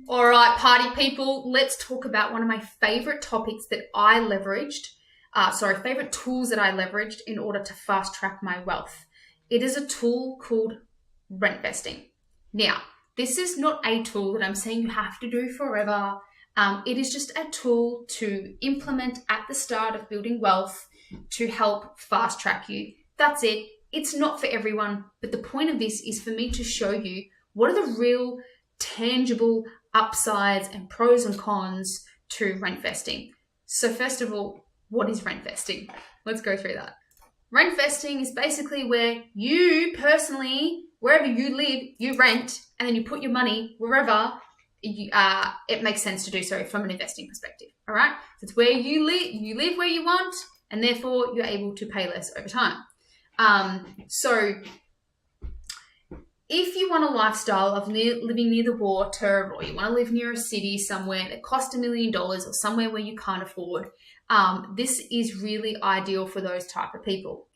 All right, party people, let's talk about one of my favorite topics that I leveraged, favorite tools that I leveraged in order to fast track my wealth. It is a tool called RentVesting. Now, this is not a tool that I'm saying you have to do forever. It is just a tool to implement at the start of building wealth to help fast track you. That's it. It's not for everyone, but the point of this is for me to show you what are the real tangible upsides and pros and cons to RentVesting. So first of all, what is RentVesting? Let's go through that. RentVesting is basically where you personally, wherever you live, you rent, and then you put your money wherever it makes sense to do so from an investing perspective. All right, so it's where you live where you want, and therefore you're able to pay less over time. So if you want a lifestyle of living near the water, or you want to live near a city somewhere that costs $1 million, or somewhere where you can't afford, this is really ideal for those type of people.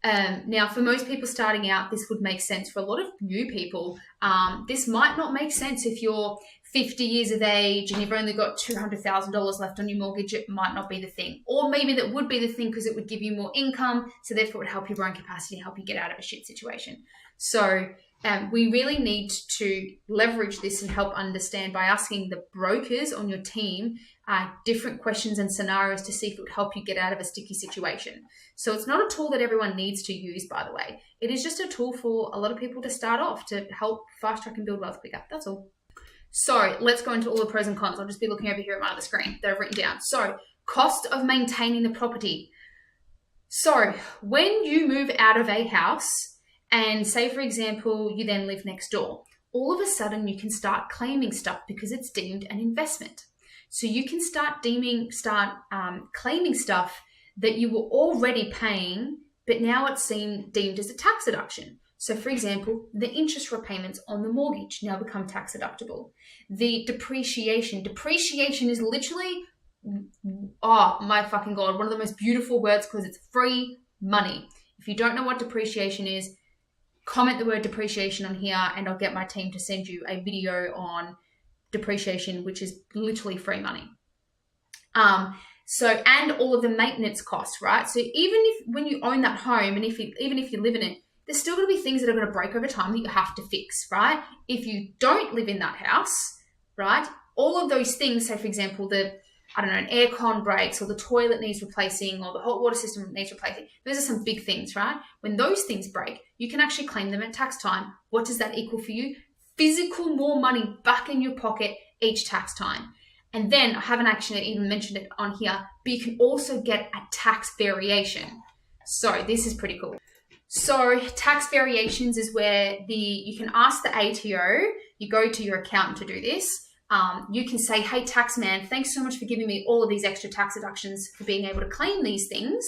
Now, for most people starting out, this would make sense. For a lot of new people, this might not make sense if you're 50 years of age and you've only got $200,000 left on your mortgage. It might not be the thing. Or maybe that would be the thing because it would give you more income, so therefore it would help your borrowing capacity, help you get out of a shit situation. So we really need to leverage this and help understand by asking the brokers on your team different questions and scenarios to see if it would help you get out of a sticky situation. So it's not a tool that everyone needs to use, by the way. It is just a tool for a lot of people to start off to help fast track and build wealth quicker. That's all. So let's go into all the pros and cons. I'll just be looking over here at my other screen that I've written down. So cost of maintaining the property. So when you move out of a house, and say, for example, you then live next door, all of a sudden you can start claiming stuff because it's deemed an investment. So you can start claiming stuff that you were already paying, but now it's deemed as a tax deduction. So for example, the interest repayments on the mortgage now become tax deductible. The depreciation is literally, oh my fucking God, one of the most beautiful words because it's free money. If you don't know what depreciation is, comment the word depreciation on here and I'll get my team to send you a video on depreciation, which is literally free money. And all of the maintenance costs, right? So even if when you own that home and even if you live in it, there's still going to be things that are going to break over time that you have to fix, right? If you don't live in that house, right, all of those things, say for example, an aircon breaks, or the toilet needs replacing, or the hot water system needs replacing. Those are some big things, right? When those things break, you can actually claim them at tax time. What does that equal for you? Physical more money back in your pocket each tax time. And then I haven't actually even mentioned it on here, but you can also get a tax variation. So this is pretty cool. So tax variations is where you can ask the ATO, you go to your accountant to do this. You can say, hey, tax man, thanks so much for giving me all of these extra tax deductions for being able to claim these things.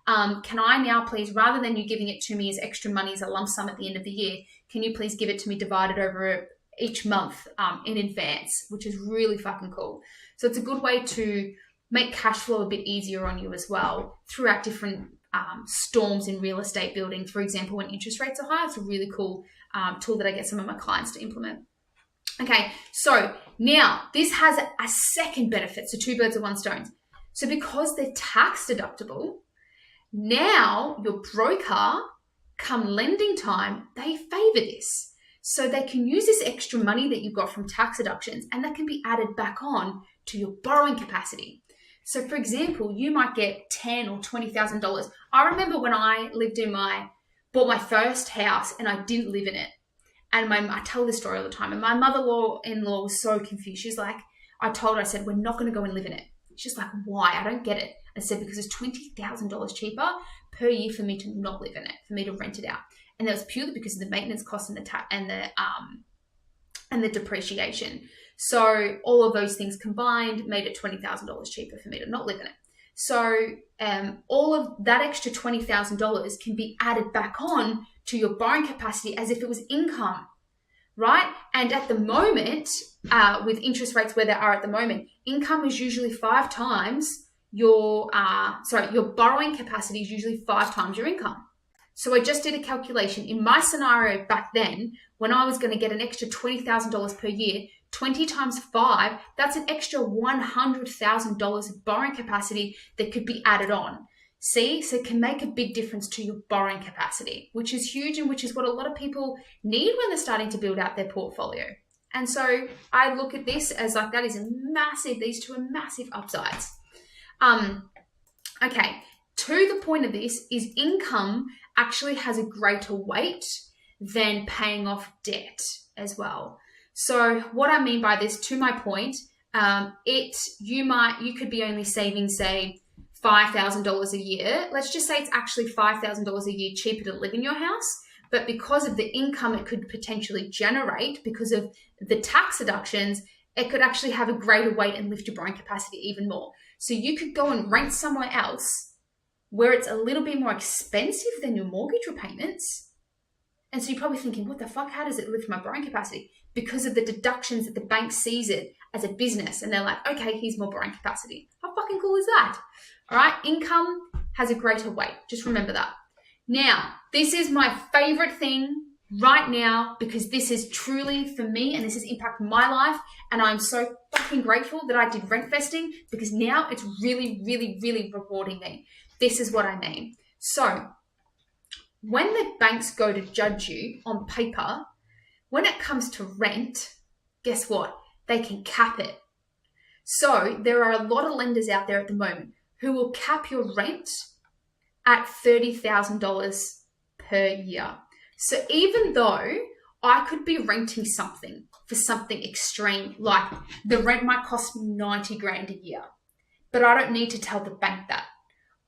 Can I now please, rather than you giving it to me as extra money as a lump sum at the end of the year, can you please give it to me divided over each month in advance, which is really fucking cool. So it's a good way to make cash flow a bit easier on you as well throughout different storms in real estate building. For example, when interest rates are high, it's a really cool tool that I get some of my clients to implement. Okay, so now this has a second benefit. So two birds with one stone. So because they're tax deductible, now your broker, come lending time, they favor this. So they can use this extra money that you got from tax deductions and that can be added back on to your borrowing capacity. So for example, you might get $10,000 or $20,000. I remember when I bought my first house and I didn't live in it. And I tell this story all the time. And my mother-in-law was so confused. She's like, I said, we're not going to go and live in it. She's like, why? I don't get it. I said, because it's $20,000 cheaper per year for me to not live in it, for me to rent it out. And that was purely because of the maintenance costs and the depreciation. So all of those things combined made it $20,000 cheaper for me to not live in it. So all of that extra $20,000 can be added back on to your borrowing capacity as if it was income, right? And at the moment, with interest rates where they are at the moment, income is usually 5 times your borrowing capacity is usually 5 times your income. So I just did a calculation. In my scenario back then, when I was going to get an extra $20,000 per year 20 times 5, that's an extra $100,000 of borrowing capacity that could be added on. See, so it can make a big difference to your borrowing capacity, which is huge and which is what a lot of people need when they're starting to build out their portfolio. And so I look at this as like, that is a massive, these two are massive upsides. Okay, to the point of this is income actually has a greater weight than paying off debt as well. So what I mean by this, to my point, you could be only saving, say, $5,000 a year. Let's just say it's actually $5,000 a year cheaper to live in your house, but because of the income it could potentially generate, because of the tax deductions, it could actually have a greater weight and lift your borrowing capacity even more. So you could go and rent somewhere else where it's a little bit more expensive than your mortgage repayments. And so you're probably thinking, what the fuck? How does it lift my borrowing capacity? Because of the deductions that the bank sees it as a business. And they're like, okay, here's more borrowing capacity. How fucking cool is that? All right. Income has a greater weight. Just remember that. Now, this is my favorite thing right now, because this is truly for me and this has impacted my life. And I'm so fucking grateful that I did RentVesting, because now it's really, really, really rewarding me. This is what I mean. So when the banks go to judge you on paper, when it comes to rent, guess what? They can cap it. So there are a lot of lenders out there at the moment who will cap your rent at $30,000 per year. So even though I could be renting something for something extreme, like the rent might cost me 90 grand a year, but I don't need to tell the bank that.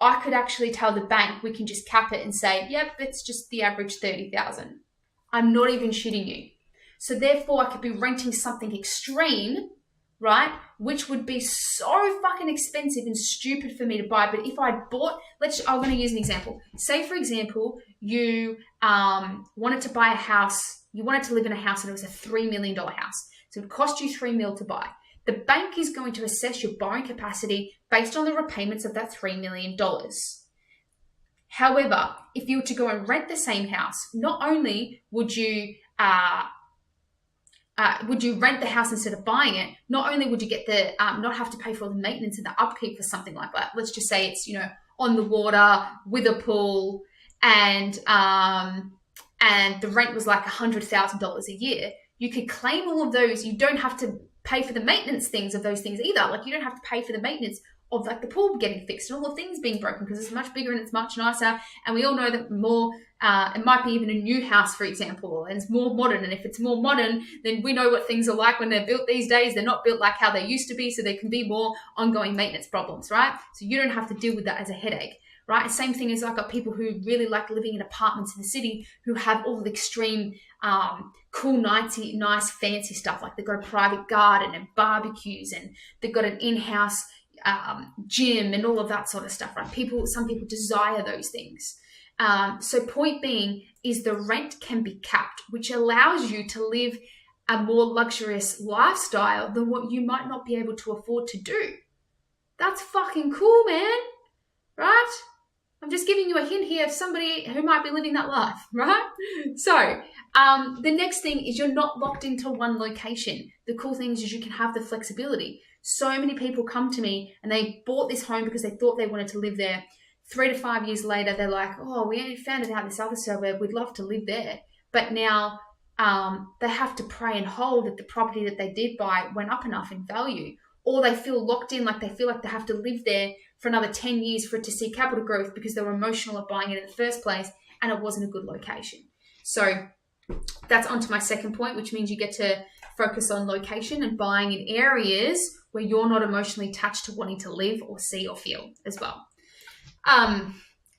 I could actually tell the bank, we can just cap it and say, yep, it's just the average 30,000. I'm not even shitting you. So therefore I could be renting something extreme, right? Which would be so fucking expensive and stupid for me to buy. But if I bought, I'm going to use an example. Say for example, you wanted to buy a house, you wanted to live in a house and it was a $3 million house. So it would cost you $3 million to buy. The bank is going to assess your borrowing capacity based on the repayments of that $3 million. However, if you were to go and rent the same house, not only would you rent the house instead of buying it, not only would you get the not have to pay for all the maintenance and the upkeep for something like that. Let's just say it's, on the water with a pool, and the rent was like $100,000 a year. You could claim all of those. You don't have to pay for the maintenance things of those things either. Like, you don't have to pay for the maintenance of like the pool getting fixed and all the things being broken, because it's much bigger and it's much nicer. And we all know that more, it might be even a new house, for example, and it's more modern. And if it's more modern, then we know what things are like when they're built these days. They're not built like how they used to be. So there can be more ongoing maintenance problems, right? So you don't have to deal with that as a headache, right? Same thing as I've got people who really like living in apartments in the city who have all the extreme, cool, nice, fancy stuff. Like they've got a private garden and barbecues, and they've got an in-house gym and all of that sort of stuff, right? Some people desire those things. So point being is the rent can be capped, which allows you to live a more luxurious lifestyle than what you might not be able to afford to do. That's fucking cool, man, right? I'm just giving you a hint here of somebody who might be living that life, right? So the next thing is you're not locked into one location. The cool thing is you can have the flexibility. So many people come to me and they bought this home because they thought they wanted to live there. 3 to 5 years later, they're like, oh, we only found it out this other suburb. We'd love to live there. But now they have to pray and hold that the property that they did buy went up enough in value. Or they feel locked in, like they feel like they have to live there for another 10 years for it to see capital growth because they were emotional at buying it in the first place and it wasn't a good location. So that's onto my second point, which means you get to focus on location and buying in areas where you're not emotionally attached to wanting to live or see or feel as well.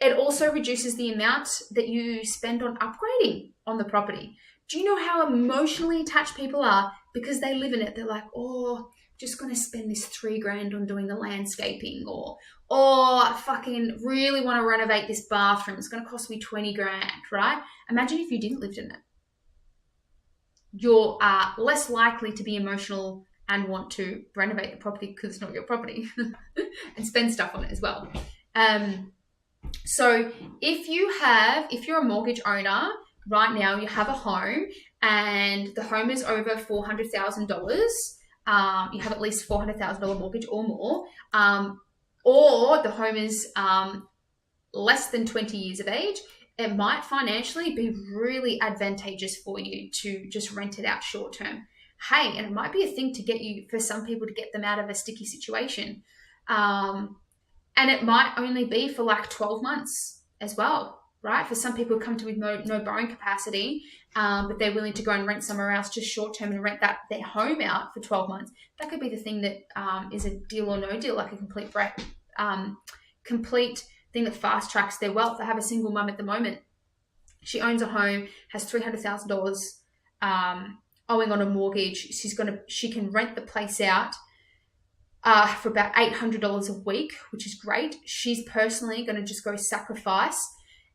It also reduces the amount that you spend on upgrading on the property. Do you know how emotionally attached people are because they live in it? They're like, oh, just going to spend this $3,000 on doing the landscaping, or I fucking really want to renovate this bathroom. It's going to cost me $20,000, right? Imagine if you didn't live in it. You're less likely to be emotional and want to renovate the property because it's not your property and spend stuff on it as well. So if you're a mortgage owner right now you have a home and the home is over $400,000, you have at least $400,000 mortgage or more, or the home is less than 20 years of age, it might financially be really advantageous for you to just rent it out short term. Hey, and it might be a thing to get you, for some people, to get them out of a sticky situation. And it might only be for like 12 months as well, right? For some people who come to with no borrowing capacity, but they're willing to go and rent somewhere else just short term and rent their home out for 12 months. That could be the thing that is a deal or no deal, like a complete thing that fast tracks their wealth. I have a single mum at the moment. She owns a home, has $300,000 owing on a mortgage. She can rent the place out for about $800 a week, which is great. She's personally going to just go sacrifice,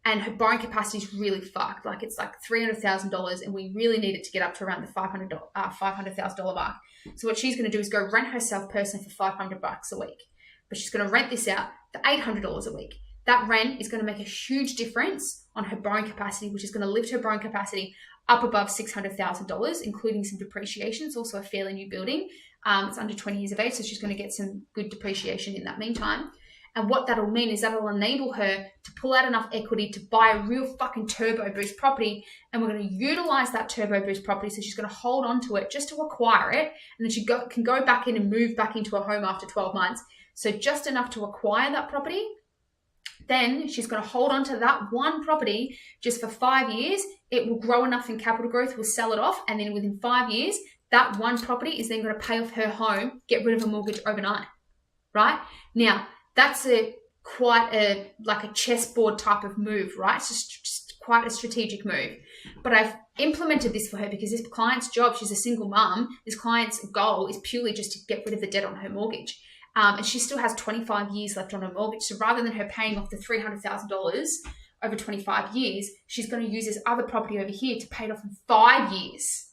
and her borrowing capacity is really fucked. Like it's like $300,000, and we really need it to get up to around the $500,000 mark. So what she's going to do is go rent herself personally for $500 a week, but she's going to rent this out for $800 a week. That rent is going to make a huge difference on her borrowing capacity, which is going to lift her borrowing capacity up above $600,000, including some depreciation. It's also a fairly new building. It's under 20 years of age, so she's going to get some good depreciation in that meantime. And what that'll mean is that'll enable her to pull out enough equity to buy a real fucking turbo boost property. And we're going to utilize that turbo boost property. So she's going to hold on to it just to acquire it. And then she can go back in and move back into a home after 12 months. So just enough to acquire that property. Then she's going to hold on to that one property just for 5 years. It will grow enough in capital growth, we'll sell it off. And then within 5 years, that one property is then going to pay off her home, get rid of a mortgage overnight, right? Now, that's quite a chessboard type of move, right? It's just quite a strategic move. But I've implemented this for her because this client's job, she's a single mum, this client's goal is purely just to get rid of the debt on her mortgage. And she still has 25 years left on her mortgage. So rather than her paying off the $300,000 over 25 years, she's going to use this other property over here to pay it off in 5 years.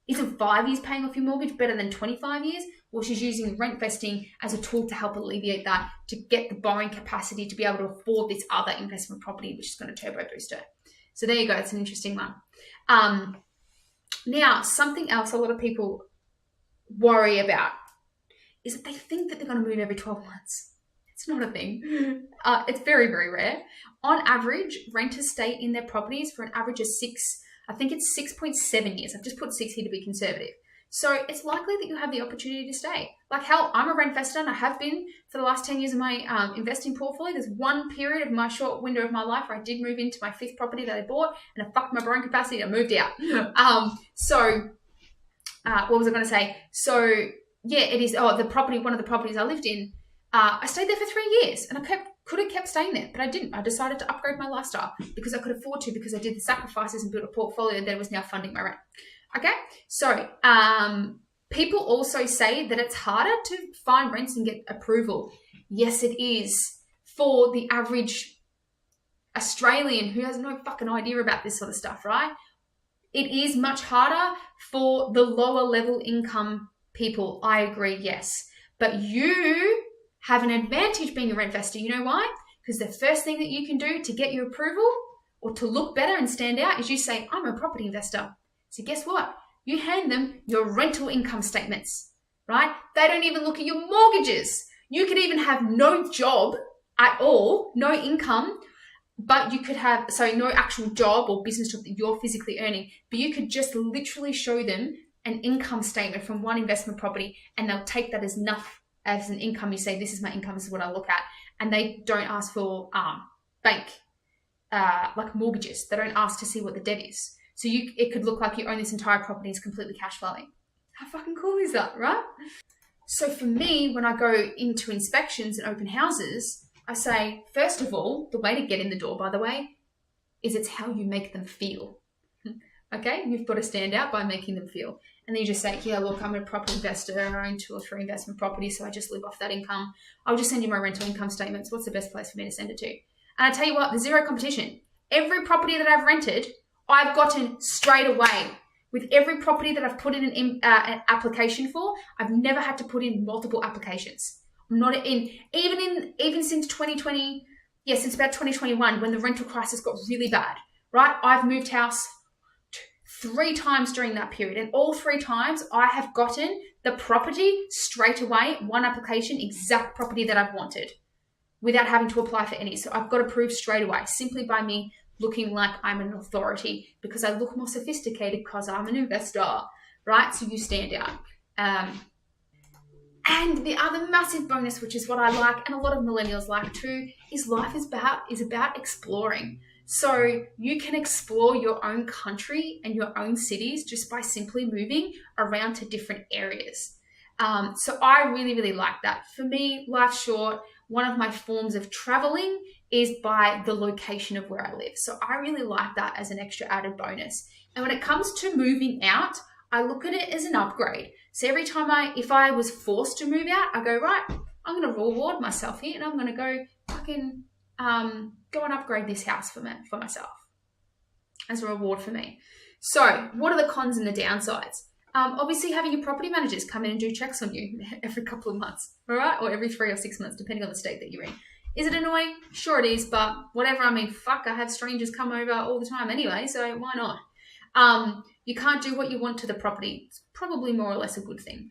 Isn't 5 years paying off your mortgage better than 25 years? Well, she's using RentVesting as a tool to help alleviate that, to get the borrowing capacity to be able to afford this other investment property, which is going to turbo boost her. So there you go. It's an interesting one. Now, something else a lot of people worry about is that they think that they're going to move every 12 months. It's not a thing. It's very, very rare. On average, renters stay in their properties for an average of 6.7 years. I've just put 6 here to be conservative. So it's likely that you have the opportunity to stay. Like hell, I'm a rent investor and I have been for the last 10 years of my investing portfolio. There's one period of my short window of my life where I did move into my 5th property that I bought and I fucked my borrowing capacity and I moved out. What was I going to say? So yeah, it is. One of the properties I lived in, I stayed there for 3 years and I could have kept staying there, but I didn't. I decided to upgrade my lifestyle because I could afford to, because I did the sacrifices and built a portfolio that was now funding my rent. Okay, so people also say that it's harder to find rents and get approval. Yes, it is for the average Australian who has no fucking idea about this sort of stuff, right? It is much harder for the lower level income people. I agree, yes. But you have an advantage being a rent investor. You know why? Because the first thing that you can do to get your approval or to look better and stand out is you say, I'm a property investor. So guess what? You hand them your rental income statements, right? They don't even look at your mortgages. You could even have no job at all, no income, but you could have, no actual job or business job that you're physically earning, but you could just literally show them an income statement from one investment property and they'll take that as enough as an income. You say, this is my income, this is what I look at. And they don't ask for bank, like mortgages. They don't ask to see what the debt is. So it could look like you own this entire property, it's completely cash flowing. How fucking cool is that, right? So for me, when I go into inspections and open houses, I say, first of all, the way to get in the door, by the way, is it's how you make them feel. Okay? You've got to stand out by making them feel. And then you just say, yeah, look, I'm a property investor. I own 2 or 3 investment properties, so I just live off that income. I'll just send you my rental income statements. What's the best place for me to send it to? And I tell you what, there's zero competition. Every property that I've rented, I've gotten straight away. With every property that I've put in an application for, I've never had to put in multiple applications. I'm not even since 2020, since about 2021, when the rental crisis got really bad, right? I've moved house 3 times during that period. And all 3 times I have gotten the property straight away, one application, exact property that I've wanted without having to apply for any. So I've got approved straight away simply by me looking like I'm an authority, because I look more sophisticated because I'm an investor, right? So you stand out. And the other massive bonus, which is what I like and a lot of millennials like too, is life is about exploring. So you can explore your own country and your own cities just by simply moving around to different areas. So I really, really like that. For me, life's short. One of my forms of traveling is by the location of where I live. So I really like that as an extra added bonus. And when it comes to moving out, I look at it as an upgrade. So every time if I was forced to move out, I go, right, I'm going to reward myself here and I'm going to go fucking go and upgrade this house for myself as a reward for me. So what are the cons and the downsides? Obviously, having your property managers come in and do checks on you every couple of months, all right? Or every 3 or 6 months, depending on the state that you're in. Is it annoying? Sure it is, but whatever. I mean, fuck, I have strangers come over all the time anyway, so why not? You can't do what you want to the property. It's probably more or less a good thing.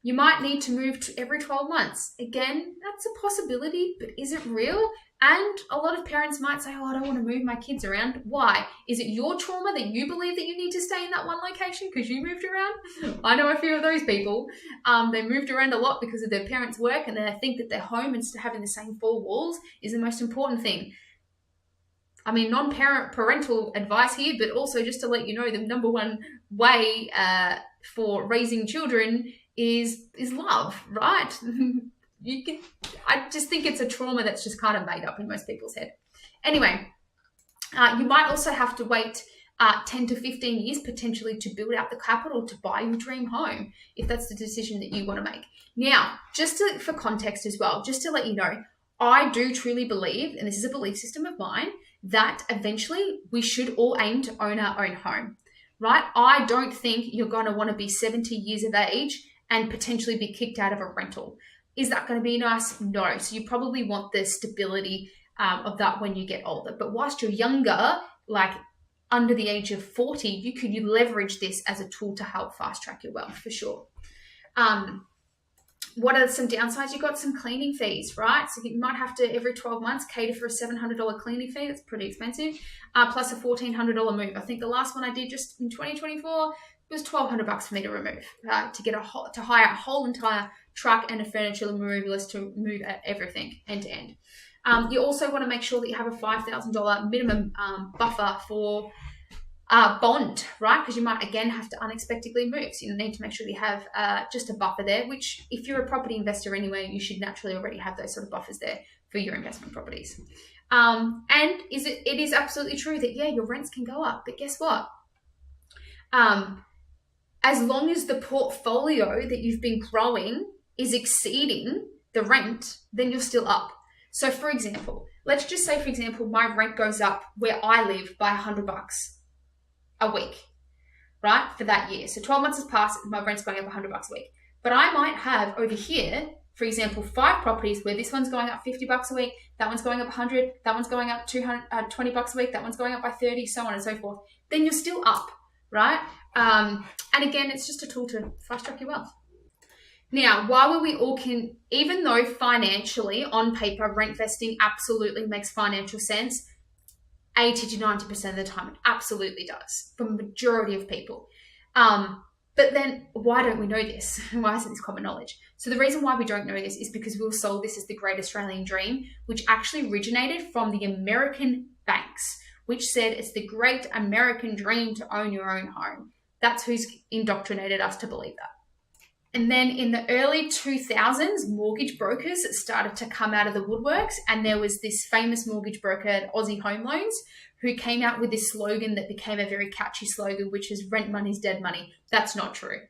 You might need to move every 12 months. Again, that's a possibility, but is it real? And a lot of parents might say, oh, I don't want to move my kids around. Why? Is it your trauma that you believe that you need to stay in that one location because you moved around? I know a few of those people. They moved around a lot because of their parents' work, and they think that their home and having the same 4 walls is the most important thing. I mean, parental advice here, but also just to let you know, the number one way for raising children is love, right? I just think it's a trauma that's just kind of made up in most people's head. Anyway, you might also have to wait 10 to 15 years potentially to build out the capital to buy your dream home, if that's the decision that you want to make. Now, for context as well, just to let you know, I do truly believe, and this is a belief system of mine, that eventually we should all aim to own our own home, right? I don't think you're going to want to be 70 years of age and potentially be kicked out of a rental. Is that going to be nice? No. So you probably want the stability of that when you get older. But whilst you're younger, like under the age of 40, you leverage this as a tool to help fast track your wealth for sure. What are some downsides? You've got some cleaning fees, right? So you might have to, every 12 months, cater for a $700 cleaning fee. That's pretty expensive. Plus a $1,400 move. I think the last one I did just in 2024 was $1,200 for me to remove, to hire a whole entire truck and a furniture removalist to move everything end to end. You also want to make sure that you have a $5,000 minimum buffer for bond, right? Because you might, again, have to unexpectedly move. So you need to make sure that you have just a buffer there, which if you're a property investor anyway, you should naturally already have those sort of buffers there for your investment properties. And it is absolutely true that, yeah, your rents can go up. But guess what? As long as the portfolio that you've been growing is exceeding the rent, then you're still up. So for example, let's just say, for example, my rent goes up where I live by $100 a week, right? For that year. So 12 months has passed, my rent's going up $100 a week. But I might have over here, for example, 5 properties where this one's going up $50 a week, that one's going up 100, that one's going up $20 a week, that one's going up by 30, so on and so forth. Then you're still up, right? And again, it's just a tool to fast track your wealth. Now, while we all can, even though financially, on paper, rent vesting absolutely makes financial sense, 80 to 90% of the time, it absolutely does for the majority of people. But then why don't we know this? Why isn't this common knowledge? So the reason why we don't know this is because we were sold this as the great Australian dream, which actually originated from the American banks, which said it's the great American dream to own your own home. That's who's indoctrinated us to believe that. And then in the early 2000s, mortgage brokers started to come out of the woodworks, and there was this famous mortgage broker at Aussie Home Loans who came out with this slogan that became a very catchy slogan, which is rent money's dead money. That's not true.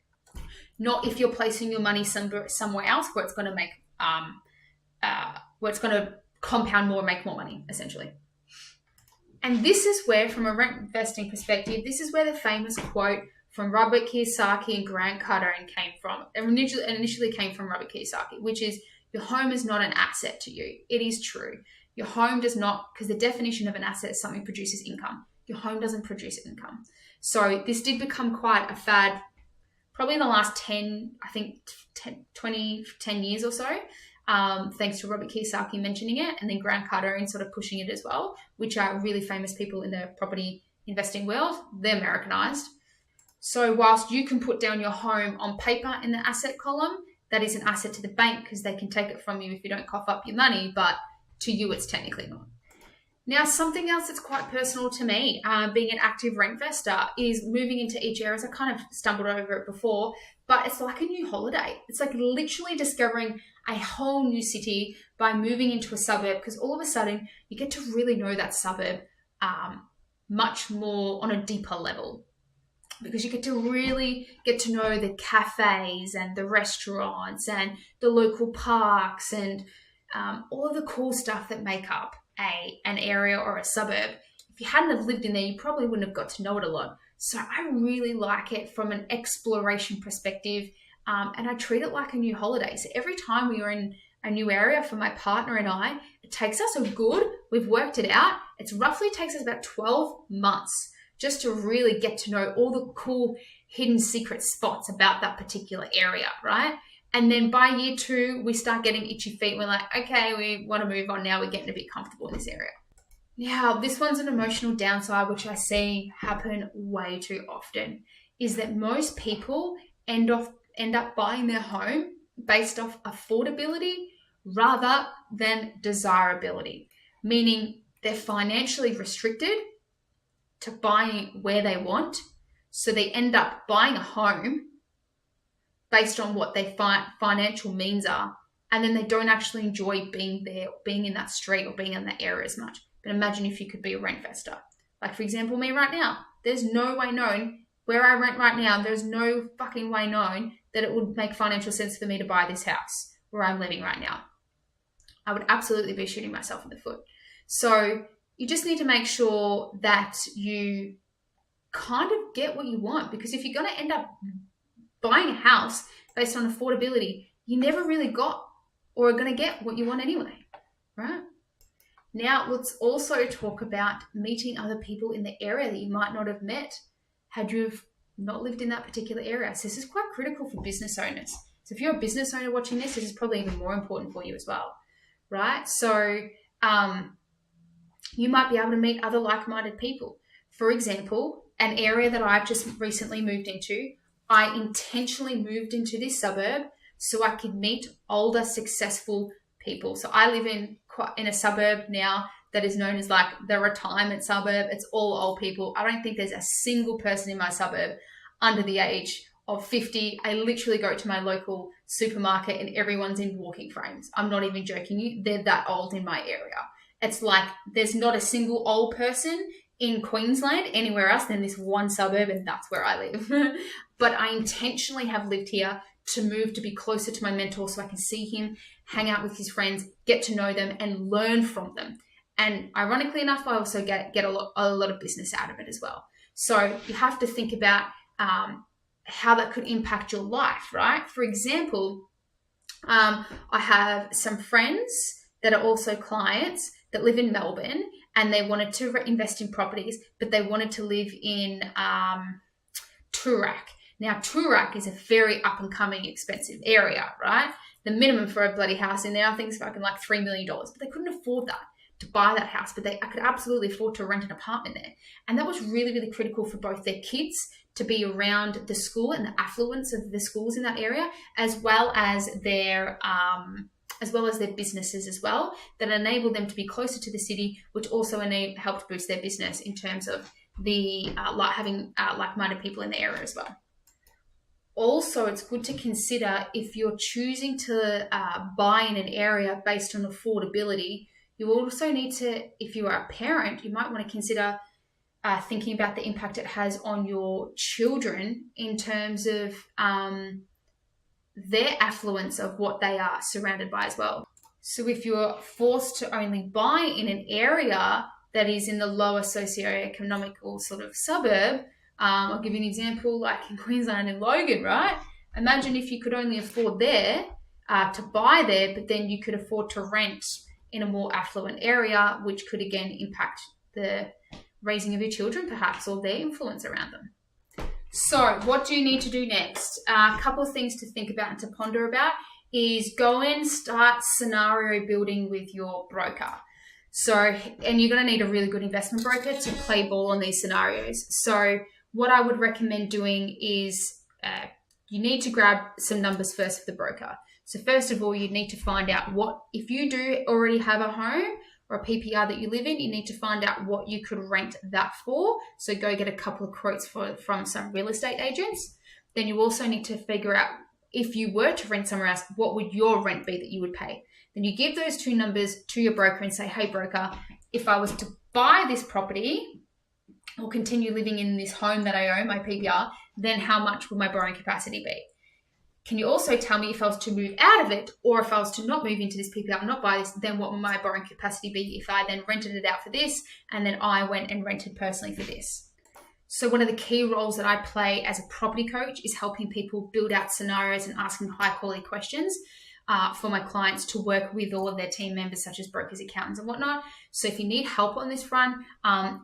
Not if you're placing your money somewhere else where it's going to make, where it's going to compound more, make more money, essentially. And this is where, from a rent investing perspective, this is where the famous quote from Robert Kiyosaki and Grant Cardone came from. It initially came from Robert Kiyosaki, which is, your home is not an asset to you. It is true. Your home does not, because the definition of an asset is something that produces income. Your home doesn't produce income. So this did become quite a fad probably in the last 10 years or so, thanks to Robert Kiyosaki mentioning it, and then Grant Cardone sort of pushing it as well, which are really famous people in the property investing world. They're Americanized. So whilst you can put down your home on paper in the asset column, that is an asset to the bank because they can take it from you if you don't cough up your money, but to you it's technically not. Now, something else that's quite personal to me, being an active RentVestor, is moving into each area. I kind of stumbled over it before, but it's like a new holiday. It's like literally discovering a whole new city by moving into a suburb, because all of a sudden you get to really know that suburb much more on a deeper level, because you get to really get to know the cafes and the restaurants and the local parks and all of the cool stuff that make up an area or a suburb. If you hadn't have lived in there, you probably wouldn't have got to know it a lot. So I really like it from an exploration perspective, and I treat it like a new holiday. So every time we are in a new area for my partner and I, it takes us we've worked it out, it roughly takes us about 12 months just to really get to know all the cool hidden secret spots about that particular area, right? And then by year 2, we start getting itchy feet. We're like, okay, we want to move on now. We're getting a bit comfortable in this area. Now, this one's an emotional downside, which I see happen way too often, is that most people end up buying their home based off affordability rather than desirability, meaning they're financially restricted to buying where they want. So they end up buying a home based on what their financial means are, and then they don't actually enjoy being there, being in that street or being in that area as much. But imagine if you could be a RentVestor. Like, for example, me right now. There's no way known where I rent right now. There's no fucking way known that it would make financial sense for me to buy this house where I'm living right now. I would absolutely be shooting myself in the foot. So you just need to make sure that you kind of get what you want, because if you're going to end up buying a house based on affordability, you never really got or are going to get what you want anyway, right? Now, let's also talk about meeting other people in the area that you might not have met had you not lived in that particular area. So this is quite critical for business owners. So if you're a business owner watching this, this is probably even more important for you as well, right? So you might be able to meet other like-minded people. For example, an area that I've just recently moved into, I intentionally moved into this suburb so I could meet older, successful people. So I live in a suburb now that is known as like the retirement suburb. It's all old people. I don't think there's a single person in my suburb under the age of 50. I literally go to my local supermarket and everyone's in walking frames. I'm not even joking you. They're that old in my area. It's like there's not a single old person in Queensland anywhere else than this one suburb, and that's where I live. But I intentionally have lived here to move to be closer to my mentor so I can see him, hang out with his friends, get to know them and learn from them. And ironically enough, I also get a lot of business out of it as well. So you have to think about how that could impact your life, right? For example, I have some friends that are also clients that live in Melbourne, and they wanted to invest in properties, but they wanted to live in Toorak. Now, Toorak is a very up-and-coming, expensive area, right? The minimum for a bloody house in there, I think, is fucking like $3 million. But they couldn't afford that to buy that house, but I could absolutely afford to rent an apartment there. And that was really, really critical for both their kids to be around the school and the affluence of the schools in that area, as well as their businesses as well, that enable them to be closer to the city, which also helped boost their business in terms of the having like-minded people in the area as well. Also, it's good to consider if you're choosing to buy in an area based on affordability, you also need to, if you are a parent, you might want to consider thinking about the impact it has on your children in terms of their affluence of what they are surrounded by as well. So if you're forced to only buy in an area that is in the lower socioeconomical sort of suburb, I'll give you an example, like in Queensland and Logan, right? Imagine if you could only afford there to buy there, but then you could afford to rent in a more affluent area, which could again impact raising of your children perhaps, or their influence around them. So what do you need to do next? A couple of things to think about and to ponder about is go and start scenario building with your broker. So, and you're going to need a really good investment broker to play ball on these scenarios. So what I would recommend doing is you need to grab some numbers first for the broker. So first of all, you need to find out what, if you do already have a home or a PPR that you live in, you need to find out what you could rent that for. So go get a couple of quotes from some real estate agents. Then you also need to figure out, if you were to rent somewhere else, what would your rent be that you would pay? Then you give those two numbers to your broker and say, hey broker, if I was to buy this property or continue living in this home that I own, my PPR, then how much would my borrowing capacity be? Can you also tell me if I was to move out of it, or if I was to not move into this PPR and not buy this, then what would my borrowing capacity be if I then rented it out for this and then I went and rented personally for this? So one of the key roles that I play as a property coach is helping people build out scenarios and asking high quality questions for my clients to work with all of their team members, such as brokers, accountants, and whatnot. So if you need help on this front,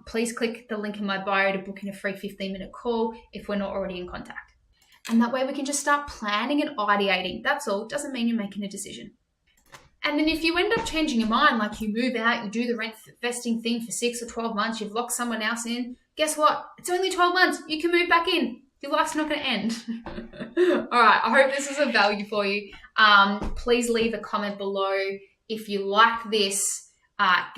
please click the link in my bio to book in a free 15-minute call if we're not already in contact. And that way we can just start planning and ideating. That's all. It doesn't mean you're making a decision. And then if you end up changing your mind, like you move out, you do the rent vesting thing for 6 or 12 months, you've locked someone else in, guess what? It's only 12 months. You can move back in. Your life's not going to end. All right. I hope this is of value for you. Please leave a comment below if you like this.